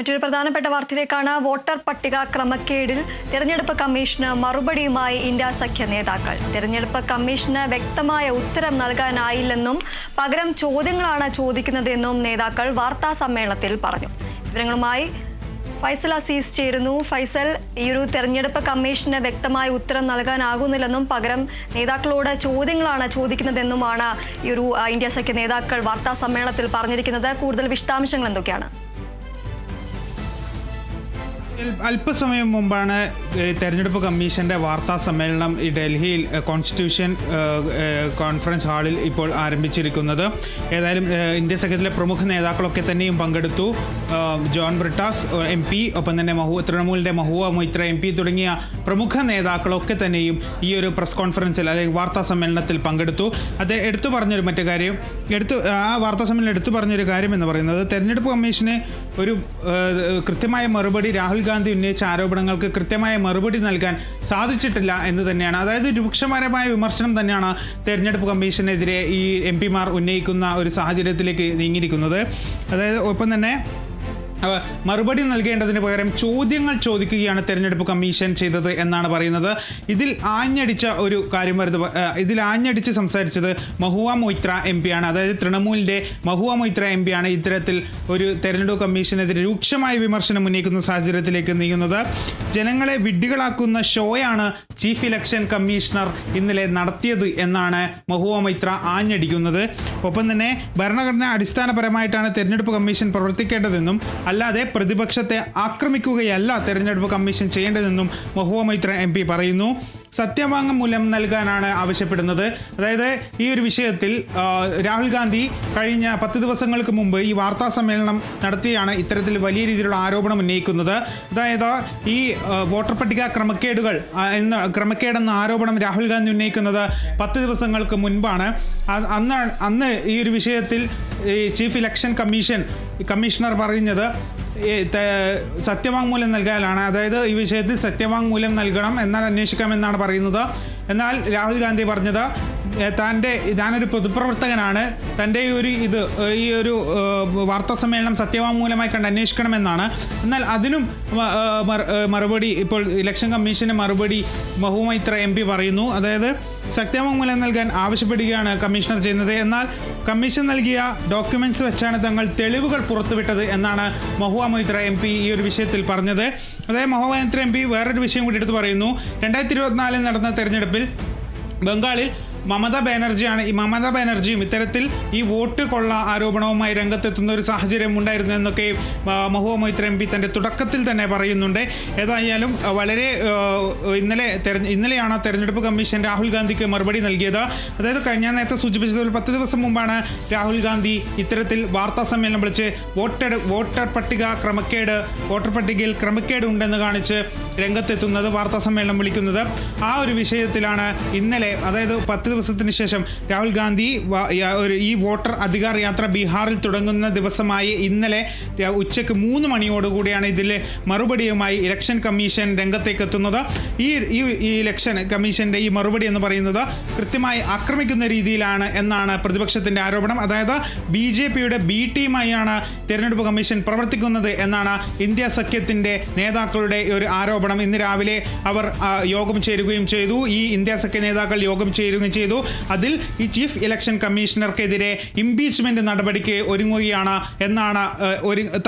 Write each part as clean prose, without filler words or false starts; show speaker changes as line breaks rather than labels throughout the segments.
മറ്റൊരു പ്രധാനപ്പെട്ട വാർത്തയിലേക്കാണ്. വോട്ടർ പട്ടിക ക്രമക്കേടിൽ തെരഞ്ഞെടുപ്പ് കമ്മീഷന് മറുപടിയുമായി ഇന്ത്യ സഖ്യ നേതാക്കൾ. തെരഞ്ഞെടുപ്പ് കമ്മീഷന് വ്യക്തമായ ഉത്തരം നൽകാനായില്ലെന്നും പകരം ചോദ്യങ്ങളാണ് ചോദിക്കുന്നതെന്നും നേതാക്കൾ വാർത്താ സമ്മേളനത്തിൽ പറഞ്ഞു. വിവരങ്ങളുമായി ഫൈസൽ അസീസ് ചേരുന്നു. ഫൈസൽ, ഈ ഒരു തെരഞ്ഞെടുപ്പ് കമ്മീഷന് വ്യക്തമായ ഉത്തരം നൽകാനാകുന്നില്ലെന്നും പകരം നേതാക്കളോട് ചോദ്യങ്ങളാണ് ചോദിക്കുന്നതെന്നുമാണ് ഈ ഒരു ഇന്ത്യ സഖ്യ നേതാക്കൾ വാർത്താ സമ്മേളനത്തിൽ പറഞ്ഞിരിക്കുന്നത്. കൂടുതൽ വിശദാംശങ്ങൾ എന്തൊക്കെയാണ്?
അല്പസമയം മുമ്പാണ് തെരഞ്ഞെടുപ്പ് കമ്മീഷന്റെ വാർത്താ സമ്മേളനം ഈ ഡൽഹിയിൽ കോൺസ്റ്റിറ്റ്യൂഷൻ കോൺഫറൻസ് ഹാളിൽ ഇപ്പോൾ ആരംഭിച്ചിരിക്കുന്നത്. ഏതായാലും ഇന്ത്യ സഖ്യത്തിലെ പ്രമുഖ നേതാക്കളൊക്കെ തന്നെയും പങ്കെടുത്തു. ജോൺ ബ്രിട്ടാസ് MP, ഒപ്പം തന്നെ തൃണമൂലിൻ്റെ മഹുവ മൊയ്ത്ര MP തുടങ്ങിയ പ്രമുഖ നേതാക്കളൊക്കെ തന്നെയും ഈ ഒരു പ്രസ് കോൺഫറൻസിൽ അല്ലെങ്കിൽ വാർത്താ സമ്മേളനത്തിൽ പങ്കെടുത്തു. അത് എടുത്തു പറഞ്ഞൊരു മറ്റു കാര്യം ആ വാർത്താ സമ്മേളനം എടുത്തു പറഞ്ഞൊരു കാര്യം എന്ന് പറയുന്നത്, തെരഞ്ഞെടുപ്പ് കമ്മീഷന് ഒരു കൃത്യമായ മറുപടി രാഹുൽ ഗാന്ധി ഉന്നയിച്ച ആരോപണങ്ങൾക്ക് കൃത്യമായ മറുപടി നൽകാൻ സാധിച്ചിട്ടില്ല എന്ന് തന്നെയാണ്. അതായത് രൂക്ഷപരമായ വിമർശനം തന്നെയാണ് തെരഞ്ഞെടുപ്പ് കമ്മീഷനെതിരെ ഈ MP മാർ ഉന്നയിക്കുന്ന ഒരു സാഹചര്യത്തിലേക്ക് നീങ്ങിയിരിക്കുന്നത്. അതായത് ഒപ്പം തന്നെ മറുപടി നൽകേണ്ടതിന് പകരം ചോദ്യങ്ങൾ ചോദിക്കുകയാണ് തെരഞ്ഞെടുപ്പ് കമ്മീഷൻ ചെയ്തത് എന്നാണ് പറയുന്നത്. ഇതിൽ ആഞ്ഞടിച്ച് സംസാരിച്ചത് മഹുവ മൊയ്ത്ര MP ആണ്. അതായത് തൃണമൂലിൻ്റെ മഹുവ മൊയ്ത്ര MP ആണ് ഇത്തരത്തിൽ ഒരു തെരഞ്ഞെടുപ്പ് കമ്മീഷനെതിരെ രൂക്ഷമായ വിമർശനം ഉന്നയിക്കുന്ന സാഹചര്യത്തിലേക്ക് നീങ്ങുന്നത്. ജനങ്ങളെ വിഡ്ഢികളാക്കുന്ന ഷോയാണ് ചീഫ് ഇലക്ഷൻ കമ്മീഷണർ ഇന്നലെ നടത്തിയത് എന്നാണ് മഹുവ മൊയ്ത്ര ആഞ്ഞടിക്കുന്നത്. ഒപ്പം തന്നെ ഭരണഘടന അടിസ്ഥാനപരമായിട്ടാണ് തെരഞ്ഞെടുപ്പ് കമ്മീഷൻ പ്രവർത്തിക്കേണ്ടതെന്നും അല്ലാതെ പ്രതിപക്ഷത്തെ ആക്രമിക്കുകയല്ല തെരഞ്ഞെടുപ്പ് കമ്മീഷൻ ചെയ്യേണ്ടതെന്നും മഹുവ മൊയ്ത്ര MP പറയുന്നു. സത്യവാങ്മൂലം നൽകാനാണ് ആവശ്യപ്പെടുന്നത്. അതായത് ഈ ഒരു വിഷയത്തിൽ രാഹുൽ ഗാന്ധി കഴിഞ്ഞ 10 ദിവസങ്ങൾക്ക് മുമ്പ് ഈ വാർത്താ സമ്മേളനം നടത്തിയാണ് ഇത്തരത്തിൽ വലിയ രീതിയിലുള്ള ആരോപണം ഉന്നയിക്കുന്നത്. അതായത് ഈ വോട്ടർ പട്ടിക ക്രമക്കേടെന്ന ആരോപണം രാഹുൽ ഗാന്ധി ഉന്നയിക്കുന്നത് 10 ദിവസങ്ങൾക്ക് മുൻപാണ്. അന്ന് ഈ ഒരു വിഷയത്തിൽ ചീഫ് ഇലക്ഷൻ കമ്മീഷണർ പറഞ്ഞത് സത്യവാങ്മൂലം നൽകാനാണ്. അതായത് ഈ വിഷയത്തിൽ സത്യവാങ്മൂലം നൽകണം, എന്നാൽ അന്വേഷിക്കാമെന്നാണ് പറയുന്നത്. എന്നാൽ രാഹുൽ ഗാന്ധി പറഞ്ഞത് താനൊരു പൊതുപ്രവർത്തകനാണ്, തൻ്റെ ഈ ഒരു വാർത്താ സമ്മേളനം സത്യവാങ്മൂലമായി കണ്ട് അന്വേഷിക്കണമെന്നാണ്. എന്നാൽ അതിനും മറുപടി ഇപ്പോൾ ഇലക്ഷൻ കമ്മീഷന് മറുപടി മഹുവ മൊയ്ത്ര MP പറയുന്നു. അതായത് സത്യവാങ്മൂലം നൽകാൻ ആവശ്യപ്പെടുകയാണ് കമ്മീഷണർ ചെയ്യുന്നത്. എന്നാൽ കമ്മീഷൻ നൽകിയ ഡോക്യുമെന്റ്സ് വെച്ചാണ് തങ്ങൾ തെളിവുകൾ പുറത്തുവിട്ടത് എന്നാണ് മഹുവ മൊയ്ത്ര MP ഈ ഒരു വിഷയത്തിൽ പറഞ്ഞത്. അതായത് മഹുവ മൊയ്ത്ര MP വേറൊരു വിഷയം കൂടി എടുത്ത് പറയുന്നു. 2024 നടന്ന തെരഞ്ഞെടുപ്പിൽ ബംഗാളിൽ മമതാ ബാനർജിയും ഇത്തരത്തിൽ ഈ വോട്ട് കൊള്ള ആരോപണവുമായി രംഗത്തെത്തുന്ന ഒരു സാഹചര്യം ഉണ്ടായിരുന്നു എന്നൊക്കെ മഹുവ മൊയ്ത്ര MP തൻ്റെ തുടക്കത്തിൽ തന്നെ പറയുന്നുണ്ട്. ഏതായാലും വളരെ ഇന്നലെയാണ് തെരഞ്ഞെടുപ്പ് കമ്മീഷൻ രാഹുൽ ഗാന്ധിക്ക് മറുപടി നൽകിയത്. അതായത് ഞാൻ നേരത്തെ സൂചിപ്പിച്ചതുപോലെ 10 ദിവസം മുമ്പാണ് രാഹുൽ ഗാന്ധി ഇത്തരത്തിൽ വാർത്താ സമ്മേളനം വിളിച്ച് വോട്ടർ പട്ടികയിൽ ക്രമക്കേട് ഉണ്ടെന്ന് കാണിച്ച് രംഗത്തെത്തുന്നത്, വാർത്താ സമ്മേളനം വിളിക്കുന്നത്. ആ ഒരു വിഷയത്തിലാണ് ഇന്നലെ, അതായത് 10 ദിവസത്തിന് ശേഷം രാഹുൽ ഗാന്ധി ഈ വോട്ടർ അധികാർ യാത്ര ബീഹാറിൽ തുടങ്ങുന്ന ദിവസമായി ഇന്നലെ ഉച്ചയ്ക്ക് 3 മണിയോടുകൂടിയാണ് ഇതിൽ മറുപടിയുമായി ഇലക്ഷൻ കമ്മീഷൻ രംഗത്തേക്ക് എത്തുന്നത്. ഈ ഇലക്ഷൻ കമ്മീഷന്റെ ഈ മറുപടി എന്ന് പറയുന്നത് കൃത്യമായി ആക്രമിക്കുന്ന രീതിയിലാണ് എന്നാണ് പ്രതിപക്ഷത്തിന്റെ ആരോപണം. അതായത് BJPയുടെ B ടീമായാണ് തെരഞ്ഞെടുപ്പ് കമ്മീഷൻ പ്രവർത്തിക്കുന്നത് എന്നാണ് ഇന്ത്യ സഖ്യത്തിന്റെ നേതാക്കളുടെ ഒരു ആരോപണം. ഇന്ന് രാവിലെ അവർ യോഗം ചേരുകയും ചെയ്തു. ഈ ഇന്ത്യ സഖ്യ നേതാക്കൾ യോഗം ചേരുകയും ചെയ്തു. അതിൽ ഈ ചീഫ് ഇലക്ഷൻ കമ്മീഷണർക്കെതിരെ ഇംപീച്ച്മെന്റ് നടപടിക്ക്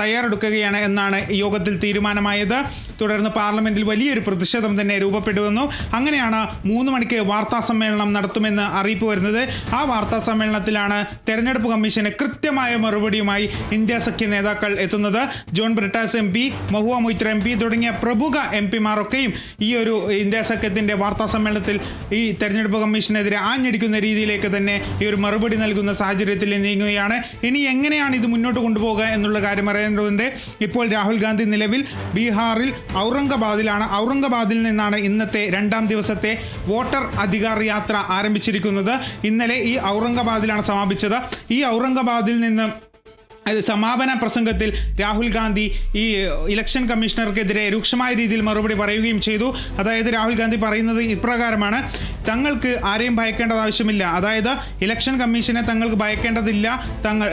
തയ്യാറെടുക്കുകയാണ് എന്നാണ് യോഗത്തിൽ തീരുമാനമായത്. തുടർന്ന് പാർലമെന്റിൽ വലിയൊരു പ്രതിഷേധം തന്നെ രൂപപ്പെടുന്നു. അങ്ങനെയാണ് 3 മണിക്ക് വാർത്താ സമ്മേളനം നടത്തുമെന്ന് അറിയിപ്പ് വരുന്നത്. ആ വാർത്താ സമ്മേളനത്തിലാണ് തെരഞ്ഞെടുപ്പ് കമ്മീഷന് കൃത്യമായ മറുപടിയുമായി ഇന്ത്യ സഖ്യ നേതാക്കൾ എത്തുന്നത്. ജോൺ ബ്രിട്ടാസ് MP, മഹുവ മൊയ്ത്ര MP തുടങ്ങിയ പ്രമുഖ MP മാരൊക്കെയും ഈ ഒരു ഇന്ത്യ സഖ്യത്തിന്റെ വാർത്താ സമ്മേളനത്തിൽ ഈ തെരഞ്ഞെടുപ്പ് കമ്മീഷനെതിരെ ആഞ്ഞടിക്കുന്ന രീതിയിലേക്ക് തന്നെ ഈ ഒരു മറുപടി നൽകുന്ന സാഹചര്യത്തിൽ നീങ്ങുകയാണ്. ഇനി എങ്ങനെയാണ് ഇത് മുന്നോട്ട് കൊണ്ടുപോകുക എന്നുള്ള കാര്യം അറിയേണ്ടതുണ്ട്. ഇപ്പോൾ രാഹുൽ ഗാന്ധി നിലവിൽ ബീഹാറിൽ ഔറംഗാബാദിലാണ്. ഔറംഗാബാദിൽ നിന്നാണ് ഇന്നത്തെ 2ാം ദിവസത്തെ വോട്ടർ അധികാർ യാത്ര ആരംഭിച്ചിരിക്കുന്നത്. ഇന്നലെ ഈ ഔറംഗാബാദിലാണ് സമാപിച്ചത്. ഈ ഔറംഗാബാദിൽ നിന്ന് സമാപന പ്രസംഗത്തിൽ രാഹുൽ ഗാന്ധി ഈ ഇലക്ഷൻ കമ്മീഷണർക്കെതിരെ രൂക്ഷമായ രീതിയിൽ മറുപടി പറയുകയും ചെയ്തു. അതായത് രാഹുൽ ഗാന്ധി പറയുന്നത് ഇപ്രകാരമാണ്: തങ്ങൾക്ക് ആരെയും ഭയക്കേണ്ടത് ആവശ്യമില്ല. അതായത് ഇലക്ഷൻ കമ്മീഷനെ തങ്ങൾക്ക് ഭയക്കേണ്ടതില്ല,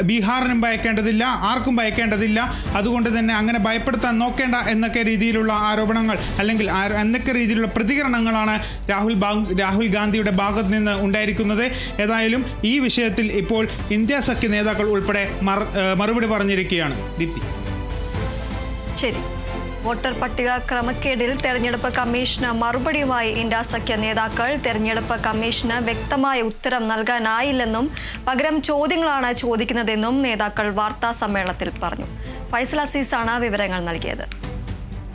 ബീഹാറിനും ഭയക്കേണ്ടതില്ല, ആർക്കും ഭയക്കേണ്ടതില്ല. അതുകൊണ്ട് തന്നെ അങ്ങനെ ഭയപ്പെടുത്താൻ നോക്കേണ്ട എന്നൊക്കെ രീതിയിലുള്ള ആരോപണങ്ങൾ അല്ലെങ്കിൽ എന്നൊക്കെ രീതിയിലുള്ള പ്രതികരണങ്ങളാണ് രാഹുൽ ഗാന്ധിയുടെ ഭാഗത്ത് നിന്ന് ഉണ്ടായിരിക്കുന്നത്. ഏതായാലും ഈ വിഷയത്തിൽ ഇപ്പോൾ ഇന്ത്യ സഖ്യ നേതാക്കൾ ഉൾപ്പെടെ മറുപടി പറഞ്ഞിരിക്കുകയാണ്. ദീപ്തി.
ശരി. വോട്ടർ പട്ടിക ക്രമക്കേടിൽ തെരഞ്ഞെടുപ്പ് കമ്മീഷന് മറുപടിയുമായി ഇന്ത്യ സഖ്യ നേതാക്കൾ തെരഞ്ഞെടുപ്പ് കമ്മീഷന് വ്യക്തമായ ഉത്തരം നൽകാനായില്ലെന്നും പകരം ചോദ്യങ്ങളാണ് ചോദിക്കുന്നതെന്നും നേതാക്കൾ വാർത്താ സമ്മേളനത്തിൽ പറഞ്ഞു. ഫൈസൽ അസീസാണ് വിവരങ്ങൾ നൽകിയത്.